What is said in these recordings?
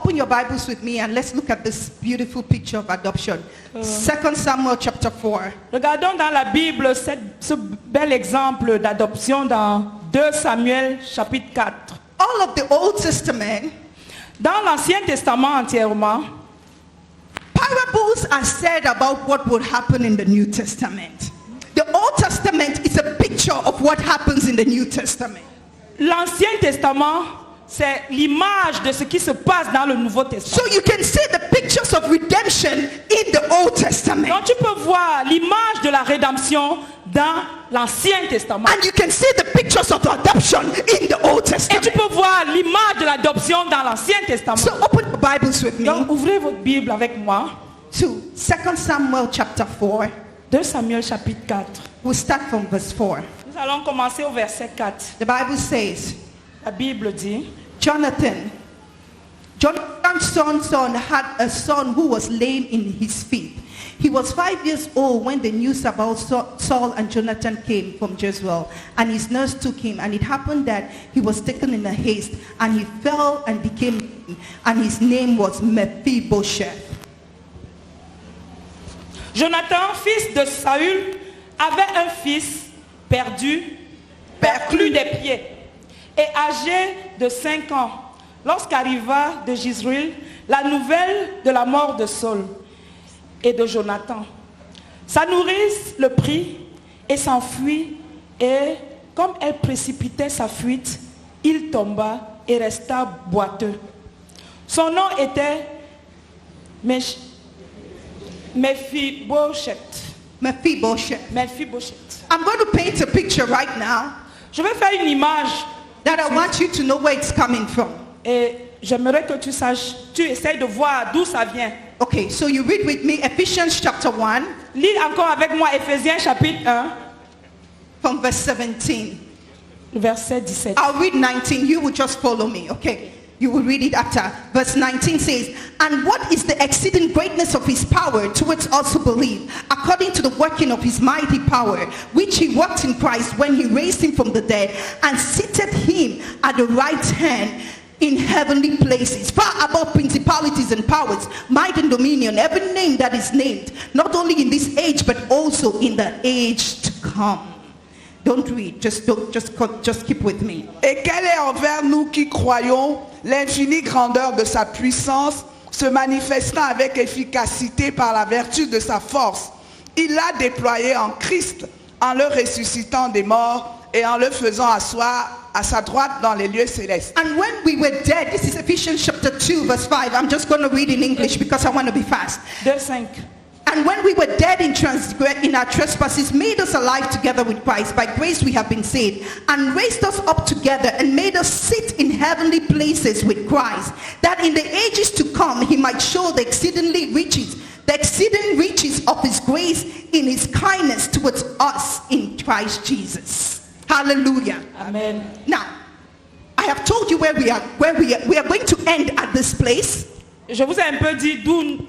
Open your Bibles with me and let's look at this beautiful picture of adoption. 2 Samuel chapter 4. Regardons dans la Bible ce bel exemple d'adoption dans 2 Samuel chapitre 4. All of the Old Testament, Dans l'Ancien Testament entièrement, parables are said about what would happen in the New Testament. The Old Testament is a picture of what happens in the New Testament. l'Ancien Testament, c'est l'image de ce qui se passe dans le Nouveau Testament. So you can see the pictures of redemption in the Old Testament. Donc tu peux voir l'image de la rédemption dans l'Ancien Testament. And you can see the pictures of adoption in the Old Et tu Testament. peux voir l'image de l'adoption dans l'Ancien Testament. So open the Bibles with me Donc ouvrez votre Bible avec moi. to 2 Samuel chapter 4. 2 Samuel chapitre 4. We'll start from verse 4. Nous allons commencer au verset 4. The Bible says, La Bible dit, Jonathan's son had a son who was lame in his feet. He was 5 years old when the news about Saul and Jonathan came from Jezreel, and his nurse took him, and it happened that he was taken in a haste, and he fell and became lame, and his name was Mephibosheth. Jonathan, fils de Saül, avait un fils perdu, perclus des pieds, et âgé de 5 ans, lorsqu'arriva de Jezreel la nouvelle de la mort de Saul et de Jonathan. Sa nourrice le prit et s'enfuit, et comme elle précipitait sa fuite, il tomba et resta boiteux. Son nom était Mephibosheth. I'm going to paint a picture right now Je vais faire une image that I want you to know where it's coming from. et j'aimerais que tu saches, tu essayes de voir d'où ça vient. Okay, so you read with me Ephesians chapter 1 Lis encore avec moi Éphésiens chapitre 1, from verse 17. verset 17. I'll read 19. You will just follow me. Okay. You will read it after. Verse 19 says, and what is the exceeding greatness of his power towards us who believe, according to the working of his mighty power, which he worked in Christ when he raised him from the dead and seated him at the right hand in heavenly places, far above principalities and powers, might and dominion, every name that is named, not only in this age, but also in the age to come. Don't read, just keep with me. Et quelle est envers nous qui croyons l'infinie grandeur de sa puissance, se manifestant avec efficacité par la vertu de sa force. Il l'a déployé en Christ, en le ressuscitant des morts et en le faisant asseoir à sa droite dans les lieux célestes. And when we were dead, this is Ephesians chapter 2 verse 5. I'm just going to read in English because I want to be fast. 2:5. And when we were dead in our trespasses, made us alive together with Christ. By grace we have been saved, and raised us up together and made us sit in heavenly places with Christ, that in the ages to come he might show the exceeding riches of his grace in his kindness towards us in Christ Jesus. Hallelujah. Amen. Now, I have told you where we are going to end at this place. Je vous ai un peu dit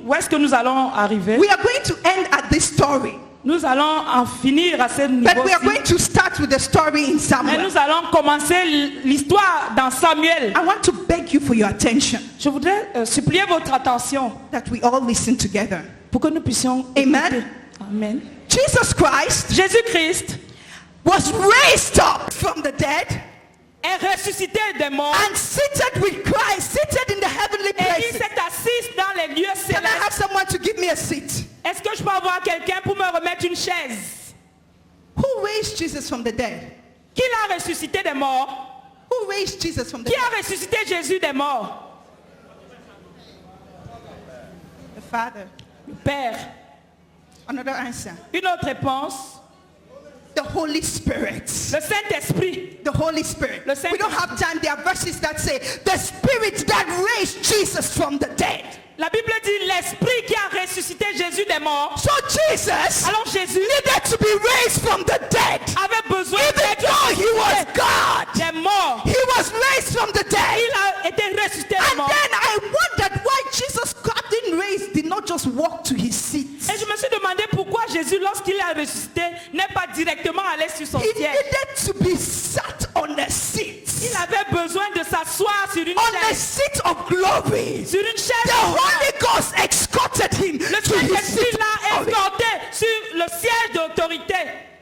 où est-ce que nous allons arriver. We are going to end at this story. Nous allons en finir à ce But niveau. we are going to start with the story in Mais Samuel. nous allons commencer l'histoire dans Samuel. I want to beg you for your attention, Je voudrais supplier votre attention that we all listen together. pour que nous puissions Amen. écouter. Amen. Jesus Christ Jésus-Christ was raised up from the dead est ressuscité des morts and seated with Christ, seated in the heavenly et il places. s'est assis dans les lieux Can I have célestes. someone to give me a seat? Est-ce que je peux avoir quelqu'un pour me remettre une chaise? Who raised Jesus from the dead? Qui l'a ressuscité des morts? Who raised Jesus from the Qui dead? a ressuscité Jésus des morts? The Father. Le Père. Another answer. Une autre réponse. The Holy Spirit. Le Saint-Esprit. The Holy Spirit. Le Saint- We don't have time. There are verses that say the Spirit that raised Jesus from the dead. La Bible dit l'Esprit qui a ressuscité Jésus des morts. So Jesus Alors Jésus needed to be raised from the dead. avait besoin Even d'être though he was God, des morts. he was raised from the dead. Il a été ressuscité des And morts. then I wondered why Jesus God didn't raise, did not just walk to his seat. Et je me suis demandé pourquoi Jésus, lorsqu'il a ressuscité, n'est pas directement allé sur son He siège. needed to be sat on a seat. Il avait besoin de s'asseoir sur une On the chaise. seat of of glory. sur une chaise. The Holy Ghost escorted him Le to his Saint-Esprit seat of l'a glory. escorté sur le siège d'autorité.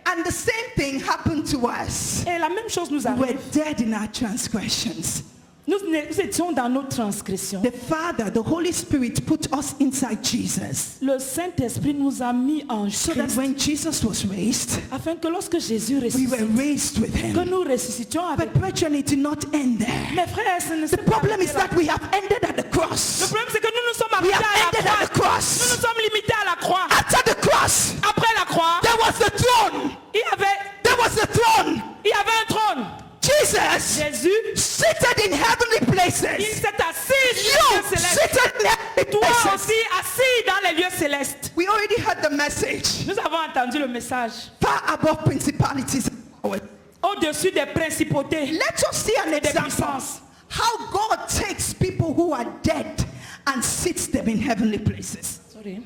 And the same thing happened to us. Et la même chose nous We were arrive. dead in our transgressions. Nous étions dans nos transgressions. The Father, the Holy Spirit put us inside Jesus. Le Saint-Esprit nous a mis en So that Christ when Jesus was raised, afin que lorsque Jésus we were ressuscite, raised with que him. nous ressuscitions avec But brethren, it did not end there. mes frères. Ce ne The s'est pas problem is arrêté là. that we have ended at the Le cross. problème c'est que nous nous sommes We arrêtés have à ended la at the croix. Nous cross. nous sommes limités à la croix. After the cross, Après la croix, there was the throne. il y avait un trône. Jesus Jésus, seated in heavenly il places. s'est assis sur You les lieux célestes. seated in heavenly Toi places. aussi assis dans les lieux célestes. We already heard the message. Nous avons entendu le message. Far above principalities and powers. Au-dessus des principautés. Let us see an Et des example puissances. how God takes people who are dead and sits them in heavenly places. Sorry.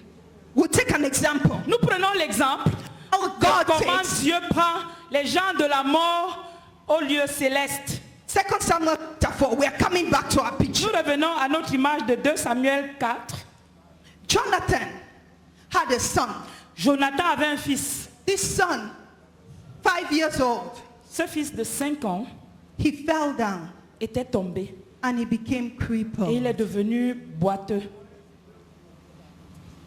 We'll take an example. Nous prenons l'exemple How de God comment takes Dieu prend les gens de la mort au lieu céleste. 2 Samuel chapter 4. We are coming back to our Nous picture. revenons à notre image de 2 Samuel 4. Jonathan had a son. Jonathan avait un fils. This son, 5 years old, Ce fils de 5 ans he fell down était tombé and he became et il crippled. est devenu boiteux.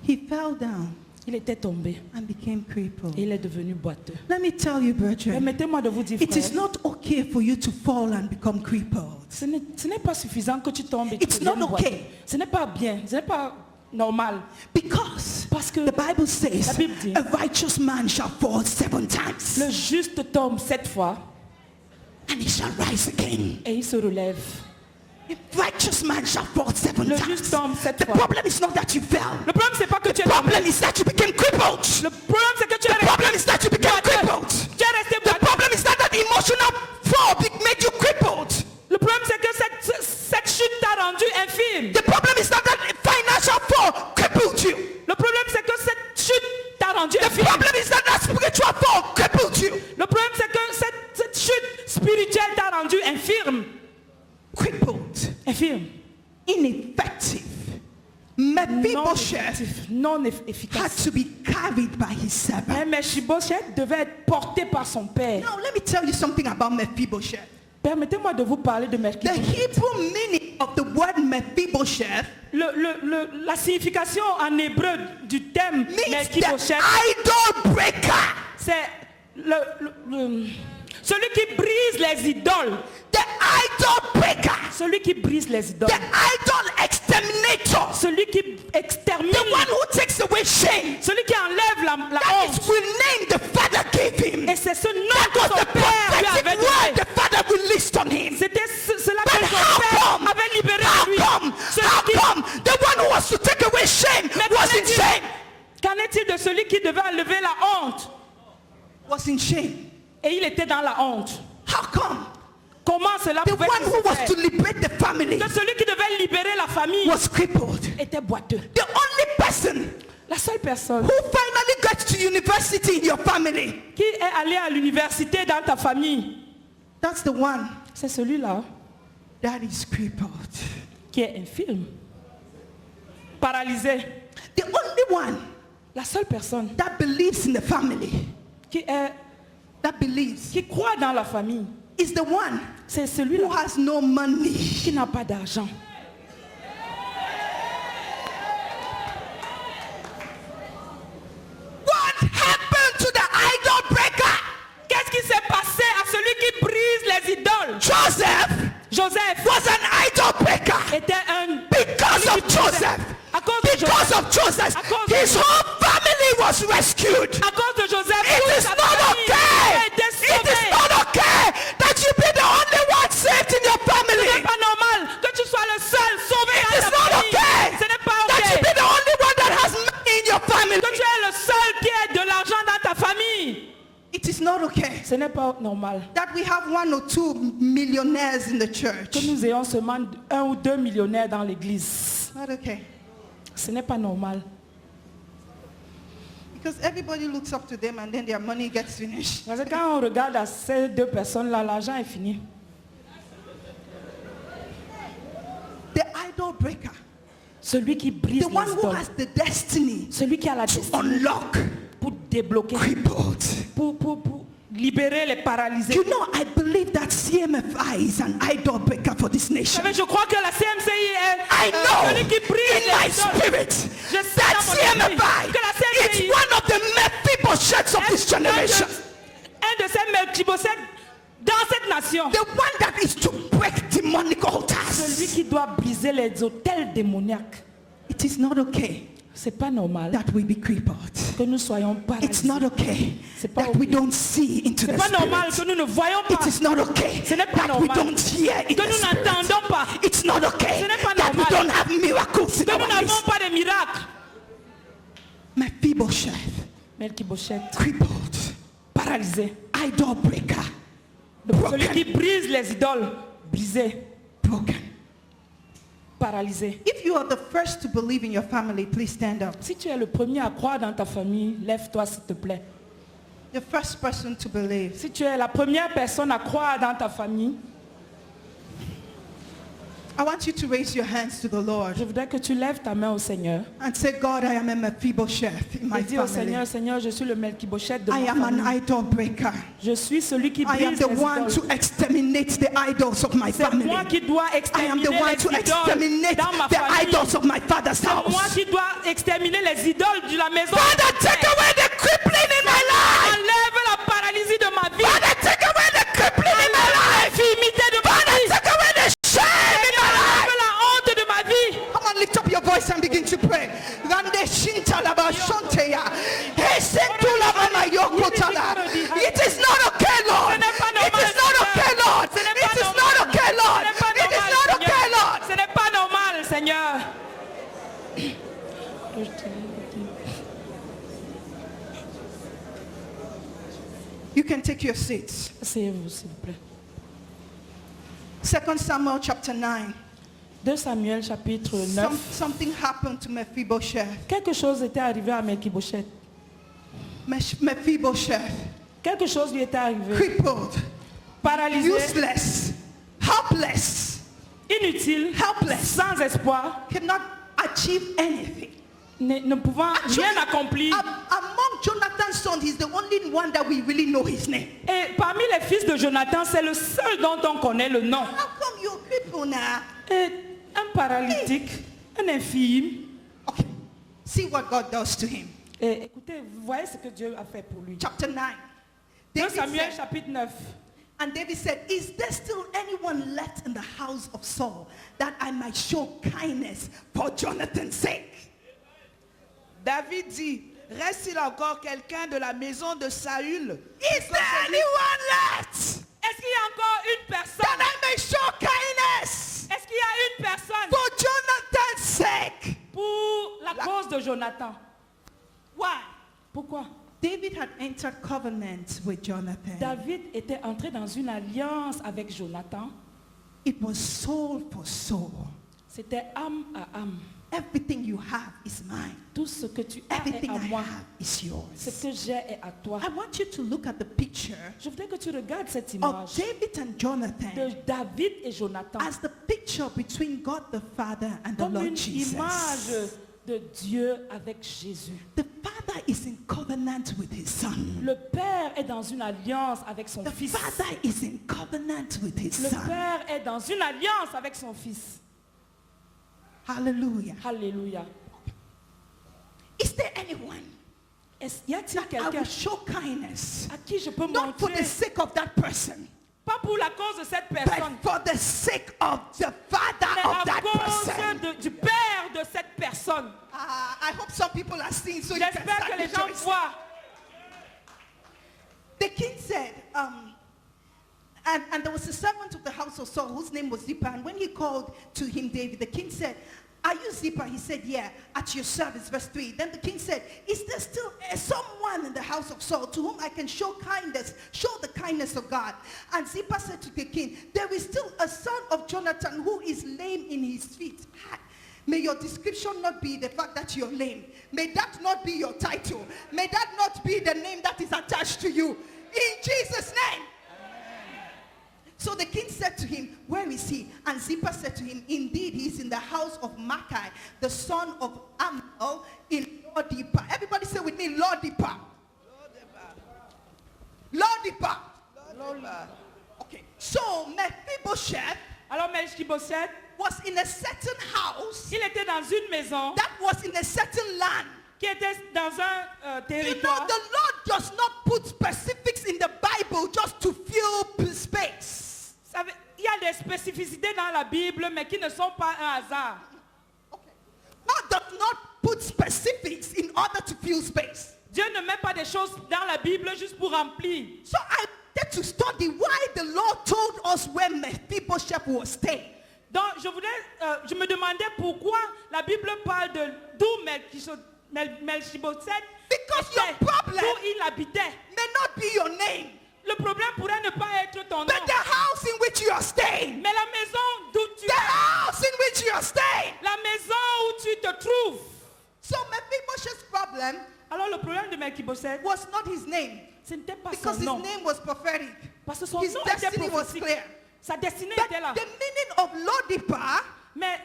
He fell down Il était tombé and became et crippled. il est devenu boiteux. Let me tell you, brethren, Permettez-moi de vous dire, it is frère, not okay for you to fall and become crippled. ce n'est pas suffisant que tu tombes et que It's tu deviennes not boiteux. okay. Ce n'est pas bien, ce n'est pas normal. Because Parce que the Bible says la Bible dit, a righteous man shall fall 7 times le juste tombe 7 fois and he shall rise again. et il se relève. A righteous man shall fall 7 Le times. juste tombe 7 The fois. problem is not that you fell. Le problème c'est pas que tu The es tombé. problem is that you became crippled. Le problème c'est que tu es The problem is resté that you became boiteux. crippled. Tu es resté The boiteux. problem is that that emotional fall made you crippled. Le problème c'est que cette chute t'a rendu infirme. The problem is that that financial fall crippled you. Le problème c'est que cette chute t'a rendu The infirme. problem is that that spiritual fall crippled you. Le problème c'est que cette chute spirituelle t'a rendu infirme. Crippled. Infirme. Ineffective. Non Mephibosheth effectif, non had efficace. to be carried by his servant. Mais Mephibosheth devait être porté par son père. Now let me tell you something about Mephibosheth. Permettez-moi de vous parler de The Mephibosheth. Hebrew meaning of the word Mephibosheth La signification en hébreu du terme means the Mephibosheth, idol breaker. c'est celui qui brise les idoles. The idol breaker. Celui qui brise les idoles. The idol exterminator. Celui qui extermine. The one who takes away shame. Celui qui enlève la That is honte. the name the father gave him. Et c'est ce nom That que was son the père lui prophetic avait word donné. the father released on him. C'était cela But que son how père come? avait libéré How de lui. come? Celui How qui- come? The one who was to take away shame Mais was in shame. qu'en est-il de celui qui devait enlever la honte? Was in shame. Et il était dans la honte. How come? Comment cela The pouvait one who was to se faire? liberate the family Que celui qui devait libérer la famille was crippled. était boiteux. The only person La seule personne who finally gets to university in your family, qui est allé à l'université dans ta famille, that's the one c'est celui-là that is crippled. qui est infirme, paralysé. The only one La seule personne that believes in the family, qui croit dans la famille, is the one c'est who celui-là has no money. qui n'a pas d'argent. What happened to the idol breaker? Qu'est-ce qui s'est passé à celui qui brise les idoles? Joseph was an idol breaker. Était un... Because of Joseph, À cause de because Joseph, of Joseph, À cause de his whole family was rescued. à cause de Joseph, It toute is sa not famille okay. a été It is sauvée. not okay that you be the only one saved in your Ce n'est family. pas normal que tu sois le seul sauvé It dans is ta not famille. okay Ce n'est pas that you ok be the only one that has money in your family. que tu es le seul qui ait de l'argent dans ta famille. It is not okay Ce n'est pas normal that we have 1 or 2 millionaires in the que church. nous ayons seulement 1 ou 2 millionnaires dans l'église. Not okay. Ce n'est pas normal. Because everybody looks up to them and then their money gets finished. Parce que quand on regarde à ces 2 personnes-là, l'argent est fini. The idol breaker, Celui qui brise the one les who idoles. has the destiny Celui qui a la to destinée unlock pour débloquer, crippled. pour libérer les paralysés. You know, I believe that CMFI is an idol breaker for this Vous nation. savez, je crois que la CMCI I est know celui qui brise in my les idoles. spirit Je sais that dans mon esprit CMFI que la is CMCI one of the Mephibosheths of this generation. un de ces Melchiboseth dans cette nation. The one that is to break demonic altars. Celui qui doit briser les hôtels démoniaques. It is not okay C'est pas normal that we be crippled. que nous soyons It's paralysés. not okay C'est pas that we ok. don't see into C'est the pas normal que spirit. nous ne voyons It pas. is not okay Ce n'est pas that we normal don't hear in que the nous spirit. n'entendons pas. It's not okay Ce n'est pas that we normal don't have miracles in Que nous our n'avons midst. pas de miracles. Mephibosheth, Melchiboseth, crippled, paralysé. idol breaker, Celui qui brise les idoles, brisé, broken. paralysé. If you are the first to believe in your family, please stand up. Si tu es le premier à croire dans ta famille, lève-toi s'il te plaît. The first person to believe. Si tu es la première personne à croire dans ta famille, I want you to raise your hands to the Lord je voudrais que tu lèves ta main au Seigneur. and say, God, I am a Mephibosheth in my Et dis au family. Seigneur, Seigneur, je suis le Melchiboseth de I ma am an famille. idol breaker. Je suis celui qui I am brise the les one idoles. to exterminate the idols of my C'est family. moi qui dois I am exterminer the one les to idoles exterminate dans ma the famille. idols of my father's C'est moi house. qui dois exterminer les idoles de la maison. Father, take away the crippling in my life. Enlève la paralysie de ma vie. Father, take away the crippling in my life. L'infirmité de ma Father, vie. take away the shame in my life. Enlève la honte de ma vie. Come on, lift up your voice and begin to pray. Rande shinta laba shonteya. Hesentu laba mayoko tala. It is not okay, Lord. It is not okay, Lord. It is not okay, Lord. It is not okay, Lord. Ce n'est pas normal, Seigneur. You can take your seats. Asseyez-vous, s'il vous plaît. 2 Samuel chapter 9. 2 Samuel chapitre 9. Something happened to Mephibosheth. Quelque chose était arrivé à Melchiboseth. Mephibosheth, Quelque chose lui était arrivé. crippled, Paralysé, useless, helpless, inutile, helpless, sans espoir, cannot achieve anything. ne pouvant rien accomplir. Among Jonathan's sons, he's the only one that we really know his name. Et parmi les fils de Jonathan, c'est le seul dont on connaît le nom. How come you're crippled now? Et un paralytique, un infirme. Okay, see what God does to him. Et écoutez, vous voyez ce que Dieu a fait pour lui. Chapter 9. 2 David Samuel said, chapitre 9. and David said, is there still anyone left in the house of Saul that I might show kindness for Jonathan's sake? David dit, reste-t-il encore quelqu'un de la maison de Saül? Is there anyone left Est-ce qu'il y a encore une that personne? I may show kindness Est-ce qu'il y a une personne for Jonathan's sake? pour la cause de Jonathan? Why? Pourquoi? David had entered covenant with Jonathan. David était entré dans une alliance avec Jonathan. It was soul for soul. C'était âme à âme. Everything you have is mine. Tout ce que tu as est Everything à I moi. have is Ce yours. que j'ai est à toi. I want you to look at the picture Je voudrais que tu regardes cette of image David and Jonathan de David et Jonathan as the picture between God the Father and the comme Lord une Jesus. image de Dieu avec Jésus. The Father is in covenant with his Son. Le Père est dans une alliance avec son The Fils. Father is in covenant with his Le Son. Père est dans une alliance avec son Fils. Hallelujah. Alléluia. Is there anyone Y a-t-il that I quelqu'un will show kindness? à qui je peux Not for the montrer, sake of that person, pas pour la cause de cette personne, but for the sake of the Father mais of à that cause person. du Père de cette personne. I hope some people are seeing so you can J'espère que start les gens rejoicing. voient. The king said, and there was a servant of the house of Saul whose name was Zippah. And when he called to him David, the king said, are you Zippah? He said, yeah, at your service. Verse 3. Then the king said, is there still someone in the house of Saul to whom I can show kindness, show the kindness of God? And Zippah said to the king, there is still a son of Jonathan who is lame in his feet. May your description not be the fact that you're lame. May that not be your title. May that not be the name that is attached to you. In Jesus' name. So the king said to him, where is he? And Zippah said to him, indeed, he is in the house son of Amal in Lo-debar. Everybody say with me, Lo-debar. Lo-debar. Okay. So Mephibosheth Alors Mephibosheth, was in a certain house il était dans une maison that was in a certain land. qui était dans un You know, territoire. the Lord does not put specifics in the Bible just to fill space. Il y a des spécificités dans la Bible, mais qui ne sont pas un hasard. God does not put specifics in order to fill space. Dieu ne met pas des choses dans la Bible juste pour remplir. So I wanted to study why the Lord told us where Mephibosheth was staying. Donc je me demandais pourquoi la Bible parle de d'où Mephibosheth Because your était, problem où il habitait. may not be your name, Le problème pourrait ne pas être ton nom, but the house in which you are staying. mais la maison d'où tu The es, house in which you are staying. la maison où tu te trouves. So Mephibosheth's problem Alors le problème de Mephibosheth, was not his name, ce n'était pas because son his nom, name was prophetic. parce que son His nom était destiny was prophétique. clear. Sa destinée But était là. the meaning of Lo-debar Mais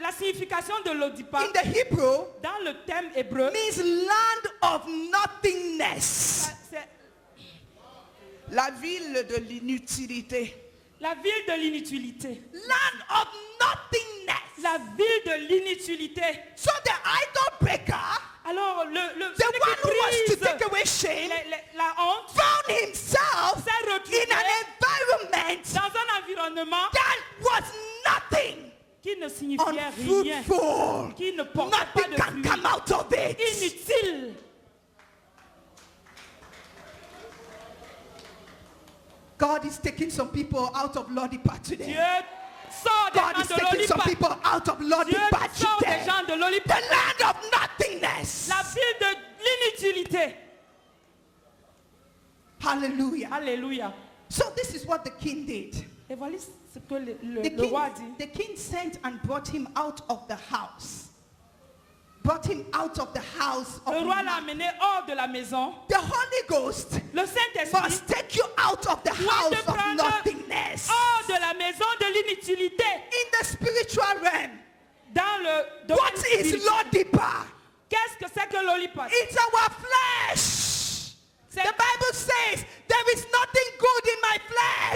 la signification de Lo-debar in the Hebrew dans le thème hébreu, means land of nothingness. c'est La ville de l'inutilité. la ville de l'inutilité. Land of nothingness. La ville de l'inutilité. So the idol breaker, Alors, the one who was to take away shame, la honte found himself s'est retrouvée in an environment dans un environnement that was nothing, qui ne signifiait rien, unfruitful. qui ne portait pas Nothing de can fruits, come out of it. inutile. God is taking some people out of Lo-debar Dieu today. sort des God gens is de taking some Lo-debar. people out of Dieu Lo-debar sort des today. gens de The Lo-debar. land of nothingness. La ville de l'inutilité. Hallelujah. Alléluia. So this is what the king did. Et voilà ce que The le roi dit. the king sent and brought him out of the house. Brought him out of the house of Le roi l'a man. amené hors de la maison. The Holy Ghost Le Saint-Esprit must take you out of the doit house te of prendre nothingness. hors de la maison de l'inutilité. In the spiritual realm, Dans le domaine what is spirituel. Lo-debar? Qu'est-ce que c'est que Lo-debar? It's our flesh. C'est The Bible says there is nothing good in my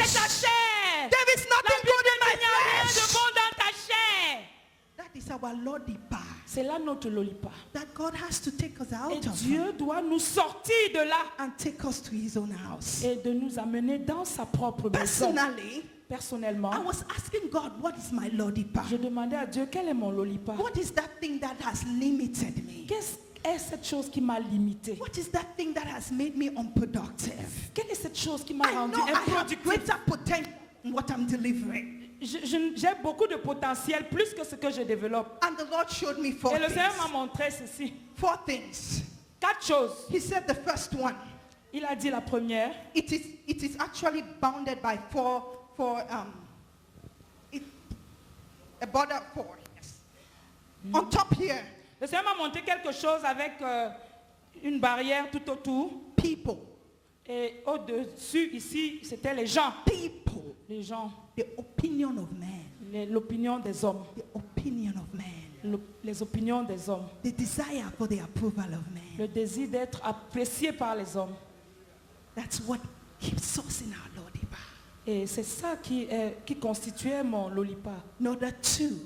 c'est ta flesh. chair. There is La nothing Bible good in dit my qu'il n'y a rien de flesh. bon dans ta chair. That is our Lo-debar C'est là notre Lo-debar. that God has to take us Et out of Dieu doit nous sortir de là and take us to his own house. et de nous amener dans sa propre maison. Personally, Personnellement, I was asking God, what is my Lo-debar? je demandais à Dieu quel est mon Lo-debar. What is that thing that has limited me? Qu'est-ce est cette chose qui m'a limité? What is that thing that has made me unproductive? Quelle est cette chose qui m'a I rendu know I have improductif? greater potential in what I'm delivering. J'ai beaucoup de potentiel, plus que ce que je développe. And the Lord showed me four Et le Seigneur m'a things. montré ceci. 4 things. 4 choses. He said the first one, Il a dit la première, it is actually bounded by a border of 4. Yes. On top here, le Seigneur m'a montré quelque chose avec une barrière tout autour. people. Et au-dessus, ici, c'était les gens. People. Les gens, The opinion of man. l'opinion des hommes. The opinion of man. Les opinions des hommes. The desire for the approval of man. Le désir d'être apprécié par les hommes. That's what keeps us in our Lo-debar. Et c'est ça qui constituait mon Lo-debar. Number 2,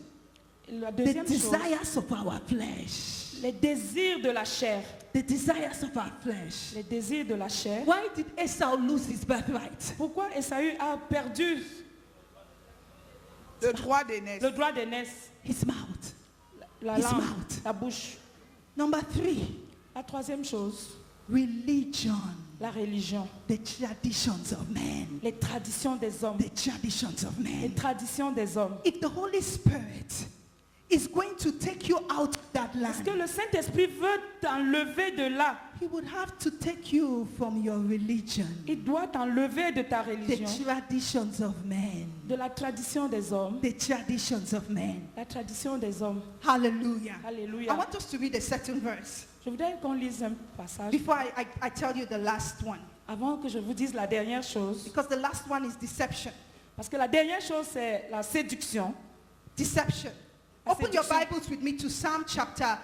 La the deuxième chose, desires of our flesh. les désirs de la chair. The desires of our flesh. Les désirs de la chair. Why did Esau lose his birthright? Pourquoi Esaü a perdu Le droit d'aînesse. le droit d'aînesse? His mouth. La His langue, mouth. la bouche. Number 3, La troisième chose, religion. la religion. The traditions of men. Les traditions des hommes. The traditions of Les men. traditions des hommes. If the Holy Spirit is going to take you out of that Parce que land, le Saint-Esprit veut t'enlever de là. he would have to take you from your religion. Il doit t'enlever de ta The religion. traditions of men. De la tradition des hommes. The traditions of men. La tradition des hommes. Hallelujah. Alléluia. I want us to read a certain verse Je voudrais qu'on lise un passage before I tell you the last one. avant que je vous dise la dernière chose. Because the last one is deception. Parce que la dernière chose, c'est la séduction. Deception. la Open your séduction. Bibles with me to Psalm chapter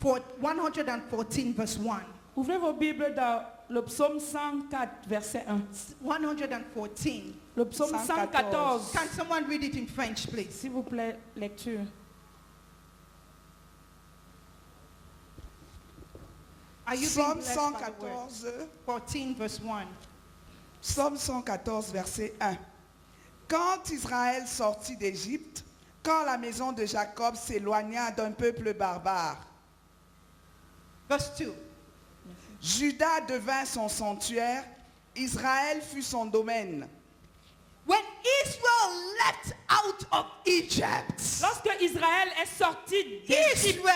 114 verse 1. Ouvrez vos Bibles dans le psaume 104, verset 1. 114. Le psaume 114. Can someone read it in French, please? S'il vous plaît, lecture. Are you being Psaume blessed by the word? 114, 14 verse 1. Psaume 114, verset 1. Quand Israël sortit d'Égypte, quand la maison de Jacob s'éloigna d'un peuple barbare, Verse 2. Juda devint son sanctuaire, Israël fut son domaine. When Israel left out of Egypt, Lorsque Israël est sorti d'Égypte,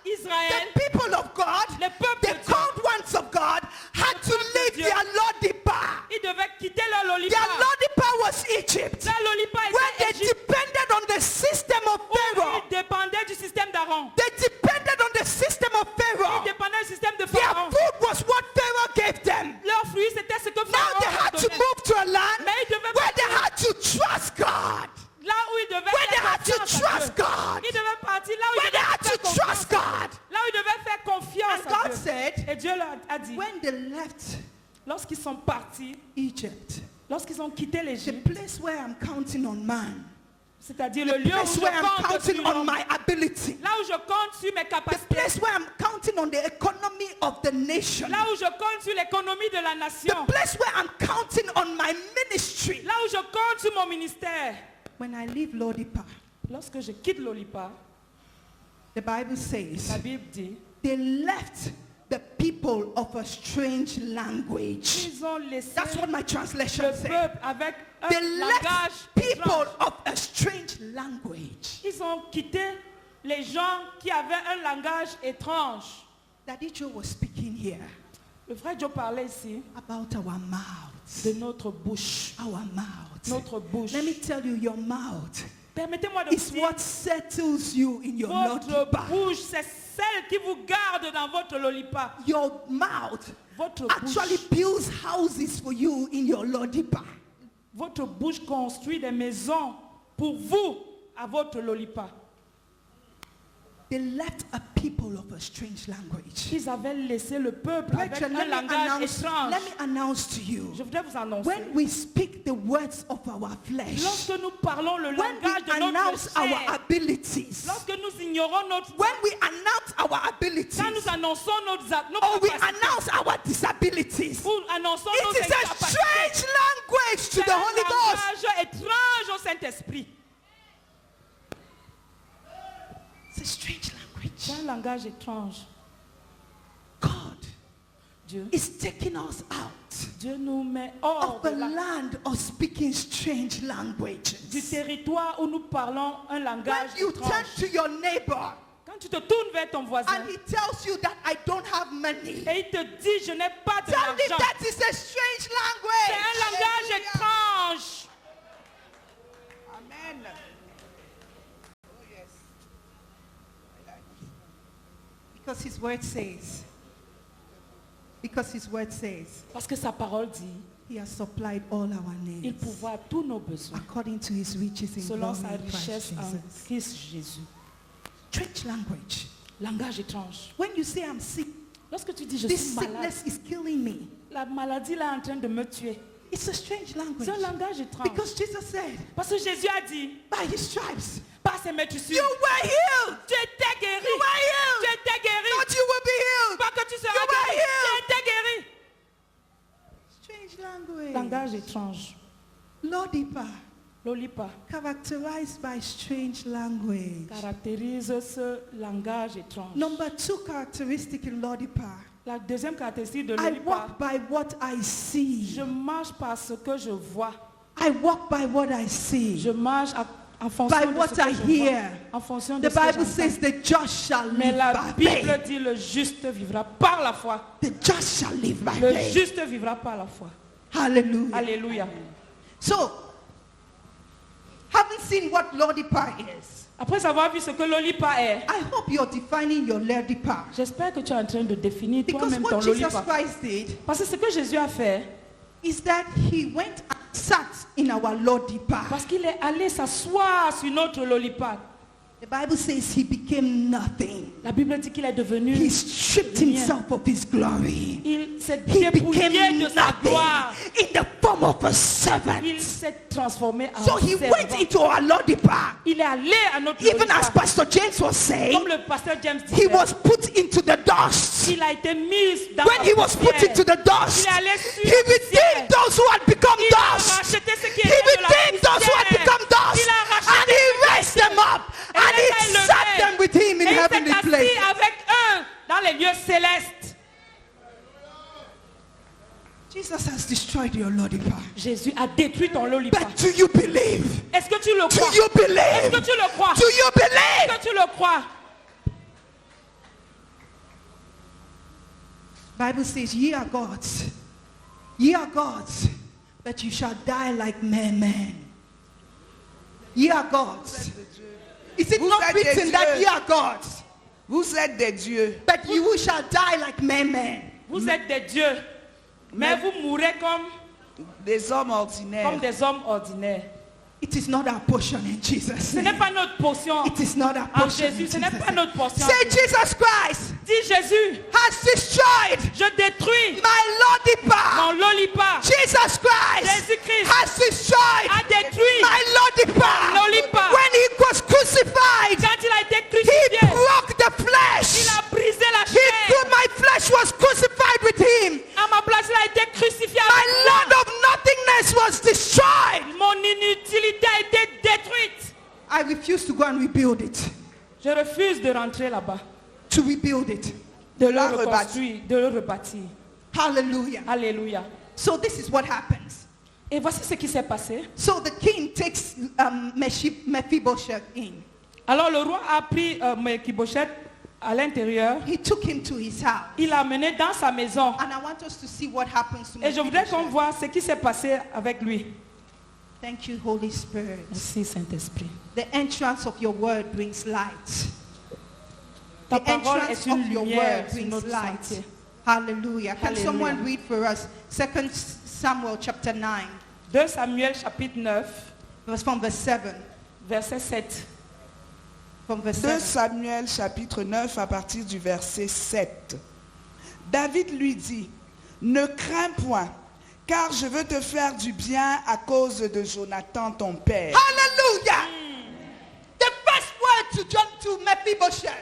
Israël, the people of God, le peuple the de Dieu, called ones of God, had to leave Dieu. their Lodibar. ils devaient quitter leur Lolipa. Their Lodibar was Egypt, Leur Lolipa where était they Égypte, depended on the system of où Pharaoh. ils dépendaient du système d'Aaron. They depended on the system of Ils Pharaoh. dépendaient du système de Their Pharaon. food was what Pharaoh gave them. Leur fruit, c'était ce que Now Pharaon they leur had to donnait. move to a land Mais ils devaient where they partir had to trust God. là où ils devaient Where they faire had to confiance à trust Dieu. God. Ils devaient partir là où Where ils they devaient had faire to confiance trust à Dieu. God. Là où ils devaient faire confiance And à God Dieu. said, Et Dieu leur a dit, when they left lorsqu'ils sont partis, Egypt, lorsqu'ils ont quitté the l'Égypte, place where I'm counting on man, c'est-à-dire le lieu où place je where I'm compte sur counting on l'homme, my ability, là où je compte sur mes the capacités, place where I'm counting on the economy of the nation, là où je compte sur l'économie de la the nation, place where I'm counting on my ministry. là où je compte sur mon ministère. When I leave Lodipa, Lorsque je quitte l'Olipa, the Bible la says Bible dit, they left the people of a strange language. ils ont laissé That's what my translation le said. peuple avec un They langage left people étrange. of a strange language. Ils ont quitté les gens qui avaient un langage étrange. Daddy Joe was speaking here Le frère Joe parlait ici about our mouths. de notre bouche. Our mouths. Notre bouche. Let me tell you, your mouth Permettez-moi de vous is dire, what settles you in your votre Lodipa. bouche, c'est celle qui vous garde dans votre Lolipa. Your mouth Votre actually bouche, builds houses for you in your Lodipa. votre bouche construit des maisons pour vous à votre Lolipa. They left a people of a strange language. Ils avaient laissé le peuple avec Brethren, un langage étrange. let me announce to you, Je voudrais vous annoncer. when we speak the words of our flesh, Lorsque nous parlons le when we langage de notre announce our chair, abilities, lorsque nous ignorons notre when we announce our abilities, quand nous annonçons nos or we capacités, announce our disabilities, ou annonçons nos it is a incapacités, strange language to c'est the un Holy Ghost. langage étrange au Saint-Esprit. It's a strange C'est language. un langage étrange. God Dieu, is taking us out Dieu nous met hors of de the land of speaking strange du languages. territoire où nous parlons un langage When you turn étrange. to your neighbor Quand tu te tournes vers ton voisin and he tells you that I don't have money, et il te dit je n'ai pas de tell him l'argent, that is a strange c'est un langage language. étrange. Amen. Because his word says, Parce que sa parole dit, he has supplied all our il needs pourvoit tous nos besoins according to his riches in selon glory sa in Christ richesse en Jesus. Christ Jésus. Strange language. Langage étrange. When you say I'm sick, Lorsque tu dis je this suis malade, sickness is killing me. la maladie là est en train de me tuer. It's a strange language. C'est un langage étrange. Because Jesus said, Parce que Jésus a dit, by his stripes, par ses métissures, you were healed. tu étais guéri. You were healed. Tu étais guéri. Not you will be healed. Pas que tu seras You were guéri. healed. Tu étais guéri. Strange language. Langage étrange. Lodipa, Lolipa characterized by strange language. caractérise ce langage étrange. Number 2 characteristic in Lodipa. La deuxième caractéristique de I Lolipa, walk by what I see. je marche par ce que je vois. I walk by what I see. Je marche en fonction By de what ce que I je hear. vois. En fonction de The ce que Bible j'entends. says the just shall Mais live la by Bible faith. dit le juste vivra par la foi. The just shall live by Le faith. juste vivra par la foi. Hallelujah. Alléluia. So, having seen what Lodipa is, Après avoir vu ce que Lolipa est, I hope you're defining your Lodipa. j'espère que tu es en train de définir Because toi-même ton what Jesus Lolipa. Christ did Parce que ce que Jésus a fait, is that he went and sat in our Lodipa. parce qu'il est allé s'asseoir sur notre Lolipa. The Bible says he became nothing. La Bible dit qu'il est devenu He stripped rien. himself of his glory. Il s'est He dépouillé became de sa nothing gloire. in the form of a servant. Il s'est transformé en So he went servant. into our Lodibar. Il est allé à notre Even as Lodibar. Pastor James was saying, Comme le pasteur James he disait, was put into the dust. il a été mis dans When la he was put poussière. into the dust, Il est allé sur he la poussière. redeemed those who had become Il a dust. racheté ce qui He était de la redeemed those who had poussière. become dust. Il a racheté And he raised them up. Et And il les a he élevés. sat them with him in Et il heavenly s'est assis places. avec eux dans les lieux célestes. Jesus has destroyed your Lodibar. Jésus a détruit ton Lodibar. But do you believe? Est-ce que tu le Do crois? you Est-ce believe? que tu le crois? Do you Est-ce believe? que tu le crois? Bible says, ye are gods. Ye are gods, but you shall die like men. Ye are gods. Is it Vous not êtes written des that dieux. ye are gods? Vous êtes des dieux. But you shall die like men. Vous êtes des dieux, mais vous mourrez comme Des hommes ordinaires. des hommes ordinaires. It is not our portion in Jesus' Ce n'est name. pas notre portion. It is not our En portion in Jésus, ce n'est Jesus' pas name. notre portion. Say Jesus Christ Dis Jésus, has destroyed je détruis my Lodibar. mon Lodibar. Jesus Christ Jésus-Christ has destroyed a détruit my Lodibar. Lodibar. When he was crucified, Quand il a été he crucifié, broke the il flesh. a brisé la He chair. threw my flesh was crucified with him. À ma place, il a été crucifié My avec moi. Lord of nothingness was destroyed. Mon inutilité a été détruite. I refuse to go and rebuild it. Je refuse de rentrer là-bas, To rebuild it. de le la reconstruire, de le rebâtir. Hallelujah. Alléluia. So this is what happens. Et voici ce qui s'est passé. So the king takes Mephibosheth in. Alors le roi a pris Mephibosheth à l'intérieur. He took him to his house. Il l'a amené dans sa maison. And I want us to see what happens to Et je voudrais qu'on Mephibosheth. voit ce qui s'est passé avec lui. Thank you, Holy Spirit. Merci Saint-Esprit. The entrance of your word brings light. Ta The parole entrance est une of your lumière word sur brings notre light. sentier. Hallelujah. Can Hallelujah. someone read for us 2 Samuel chapter 9, 2 Samuel chapitre 9, from verse 7. verset 7. From verse 2 7. Samuel chapitre 9 à partir du verset 7. David lui dit, ne crains point, car je veux te faire du bien à cause de Jonathan ton père. Hallelujah. The first word to Mephibosheth.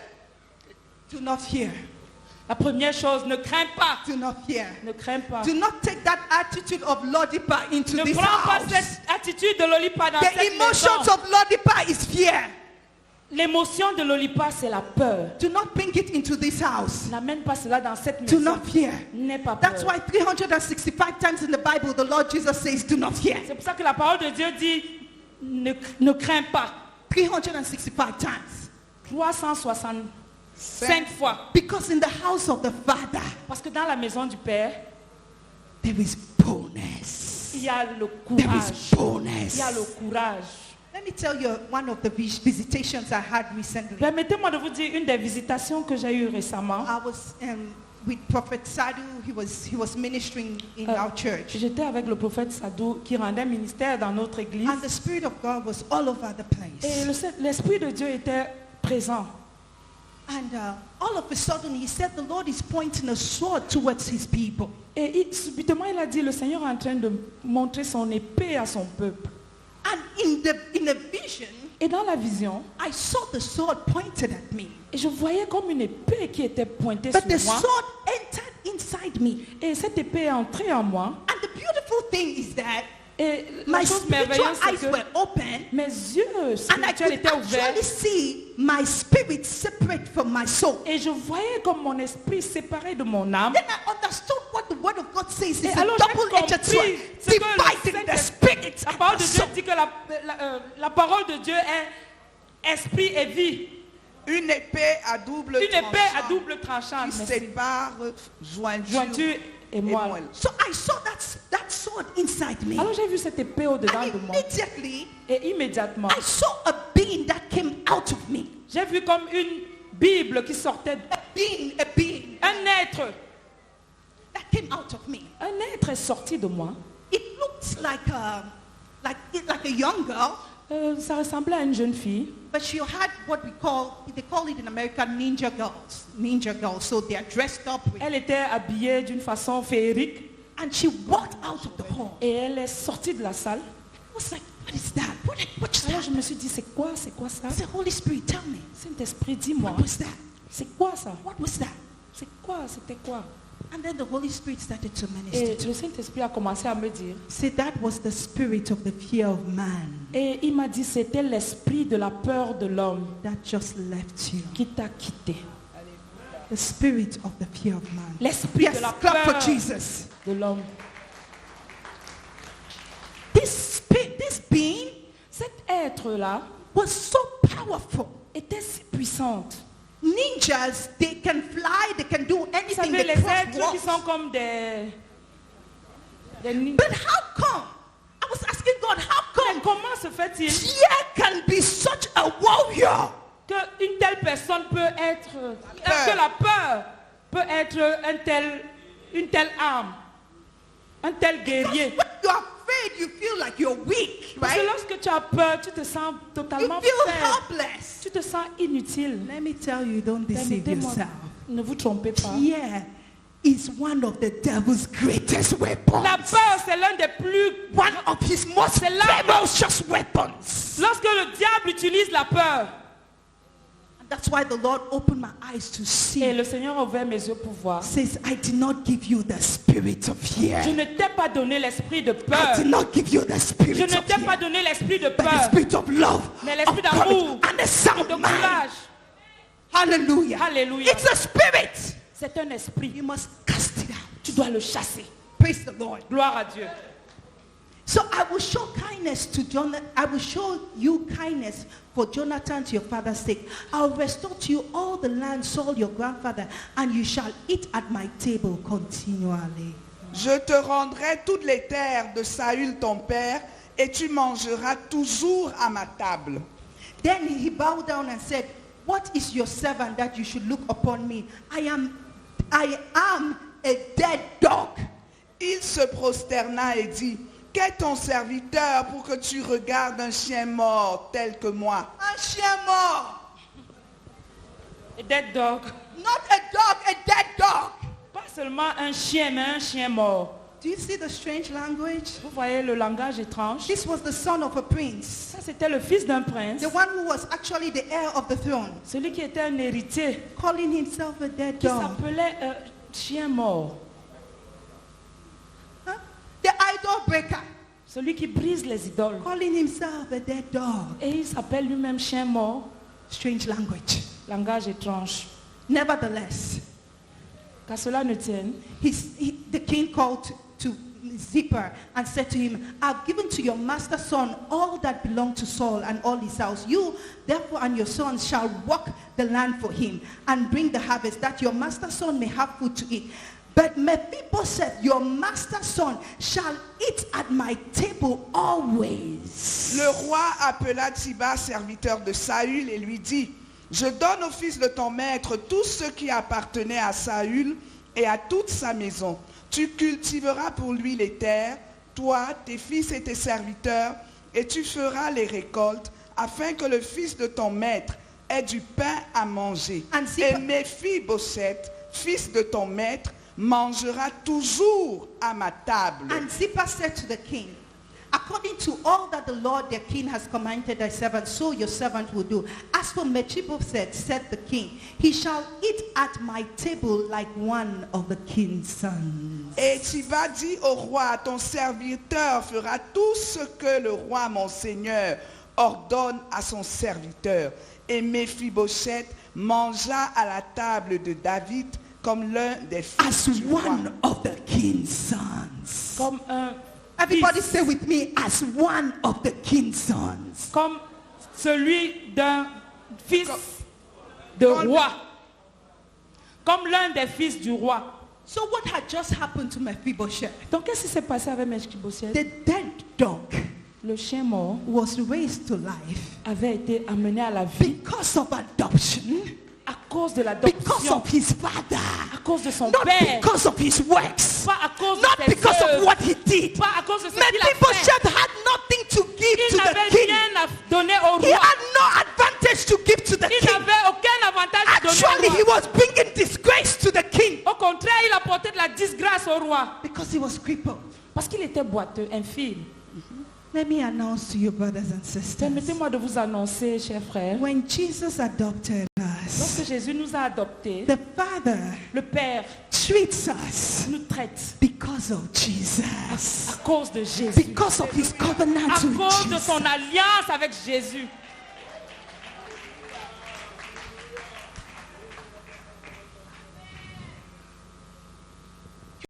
Do not fear. La première chose, ne crains pas. Do not fear. Ne crains pas. Do not take that attitude of Lodibar into Ne this prends pas house. cette attitude de l'Olipa dans The cette emotions maison. of Lodibar is fear. L'émotion de l'Olipa, c'est la peur. Do not bring it into this house. N'amène pas cela dans cette Do maison. not fear. N'aie pas peur. That's why 365 times in the Bible the Lord Jesus says, do not fear. C'est pour ça que la parole de Dieu dit, ne crains pas. 365 times. 365 fois. Because in the house of the Father, Parce que dans la maison du Père, there is boldness. il y a le There courage. is boldness. Il y a le courage. Let me tell you one of the visitations I had recently. Permettez-moi de vous dire une des visitations que j'ai eues récemment. I was with Prophet Sadhu. He was ministering in our church. J'étais avec le prophète Sadou qui rendait ministère dans notre église. And the Spirit of God was all over the Et place. l'Esprit de Dieu était présent. And all of a sudden he said the Lord is pointing a sword towards his people. Et subitement il a dit, le Seigneur est en train de montrer son épée à son peuple. And in the vision, Et dans la vision, I saw the sword pointed at me. et je voyais comme une épée qui était pointée But the sur moi. sword entered inside me. Et cette épée est entrée en moi. And the beautiful thing is that Et my la chose spiritual merveilleuse, c'est eyes que were open. mes yeux And I spirituels could étaient ouverts. actually see my spirit separate from my soul. Et je voyais comme mon esprit séparé de mon âme. Then I understood what the word of God says is Et a alors j'ai double-edged sword, compris ce que dividing the spirit la and parole the de Dieu soul. dit que la parole de Dieu est esprit et vie. Une épée à double Une épée à tranchant double tranchant. qui Merci. sépare jointure Jointure et et moelle. moelle. So I saw that sword inside me. Alors j'ai vu cette épée au-dedans And de moi. immediately, Et immédiatement, I saw a being that came out of me. j'ai vu comme une Bible qui sortait. A being Un être. that came out of me. Un être est sorti de moi. It looked like a young girl. Ça ressemblait à une jeune fille. But she had what they call it in America, ninja girls. Ninja girls. So they are dressed up with, Elle était habillée d'une façon féerique and she walked out of the hall. et elle est sortie de la salle. I was like, what is that? What's Alors that? je me suis dit, c'est quoi ça? I said, Holy Spirit, tell me. Saint-Esprit, dis-moi, What was that? c'est quoi ça? What was that? C'est quoi? C'était quoi? And then the Holy Spirit started to minister Et to le Saint-Esprit a commencé à me dire. me. Say that was the spirit of the fear of man Et il m'a dit, c'était l'esprit de la peur de l'homme that just left you. qui t'a quitté. The spirit of the fear of man. L'esprit Yes, de la clap for peur Jesus. de l'homme. This being Cet être-là was so powerful. était si puissante. Ninjas, they can fly, they can do Vous anything. savez, They les cross êtres qui walls. sont comme des But how come? I was asking God, how Mais come comment se fait-il fear can be such a warrior? qu'une telle personne peut être, que la peur peut être une telle arme, un tel guerrier? When you're afraid, you feel like you're weak, Parce que right? lorsque tu as peur, tu te sens You totalement feel faible. helpless. Tu te sens inutile. Let me tell you, don't deceive Permettez-moi, yourself. ne vous trompez pas. Fear is one of the devil's greatest weapons. La peur, c'est l'un des plus... One of his most C'est l'arme. ferocious weapons. Lorsque le diable utilise la peur, And that's why the Lord opened my eyes to et see. le Seigneur a ouvert mes yeux pour voir, Says, I did not give you the spirit of fear. je ne t'ai pas donné l'esprit de I peur. did not give you the spirit Je ne of t'ai pas fear. donné l'esprit de But the peur, spirit of love, mais of l'esprit courage, d'amour, and a sound de mind. courage. Hallelujah. Hallelujah. It's a spirit. C'est un esprit. You must cast it out. Tu dois le chasser. Praise the Lord. Gloire à Dieu. So I will show kindness to Jonathan. I will show you kindness for Jonathan to your father's sake. I will restore to you all the land Saul your grandfather, and you shall eat at my table continually. Je te rendrai toutes les terres de Saül ton père, et tu mangeras toujours à ma table. Then he bowed down and said, what is your servant that you should look upon me? I am a dead dog. Il se prosterna et dit, qu'est ton serviteur pour que tu regardes un chien mort tel que moi? Un chien mort. A dead dog. Not a dog, a dead dog. Pas seulement un chien, mais un chien mort. Do you see the strange language? Vous voyez le langage étrange? This was the son of a prince. Ça, c'était le fils d'un prince. The one who was actually the heir of the throne. Celui qui était un héritier, Calling himself a dead qui dog. s'appelait chien mort. Huh? The idol breaker. Celui qui brise les idoles. Calling himself a dead dog. Et il s'appelle lui-même chien mort. Strange language. Langage étrange. Nevertheless, Qu'à cela ne tienne, the king called to Zippor and said to him, I've given to your master's son all that belonged to Saul and all his house. You, therefore, and your sons shall walk the land for him and bring the harvest, that your master's son may have food to eat. But Mephibosheth, your master's son, shall eat at my table always. Le roi appela Ziba, serviteur de Saül, et lui dit, je donne au fils de ton maître tout ce qui appartenait à Saül et à toute sa maison. Tu cultiveras pour lui les terres, toi, tes fils et tes serviteurs, et tu feras les récoltes, afin que le fils de ton maître ait du pain à manger. Et Mephibosheth, fils de ton maître, mangera toujours à ma table. And Zippor said to the king, according to all that the Lord their king has commanded thy servant, so your servant will do. As for Mephibosheth, said the king, he shall eat at my table like one of the king's sons. Et Ziba dit au roi, ton serviteur fera tout ce que le roi mon seigneur ordonne à son serviteur. Et Mephibosheth mangea à la table de David comme l'un des fils As du roi. one of the king's sons. comme un Everybody fils, say with me, as one of the king's sons. comme celui d'un fils de roi, comme l'un des fils du roi. So what had just happened to Mephibosheth? Donc qu'est-ce qui s'est passé avec Mephibosheth? The dead dog Le chien mort was raised to life avait été amené à la vie because of adoption, à cause de because l'adoption, of his father, à cause de son not père, because of his works, pas à cause not de ses because of œuvres, what he did. pas à cause de ce qu'il a fait. Mephibosheth had nothing to give give Il to the n'avait king. rien à donner au He roi. had no advantage to give to the Il king. n'avait aucun avantage à donner Actually, au he roi. was bringing disgrace to the king Au contraire, il apportait de la disgrâce au roi. because he was crippled. Parce qu'il était boiteux, infirme. Let me announce to you, brothers and sisters, Permettez-moi de vous annoncer, chers frères, when Jesus adopted lorsque us, Jésus nous a adoptés, the Father le Père treats us nous traite because of à Jesus, cause de Jésus. because of his covenant À with cause de Jesus. son alliance avec Jésus.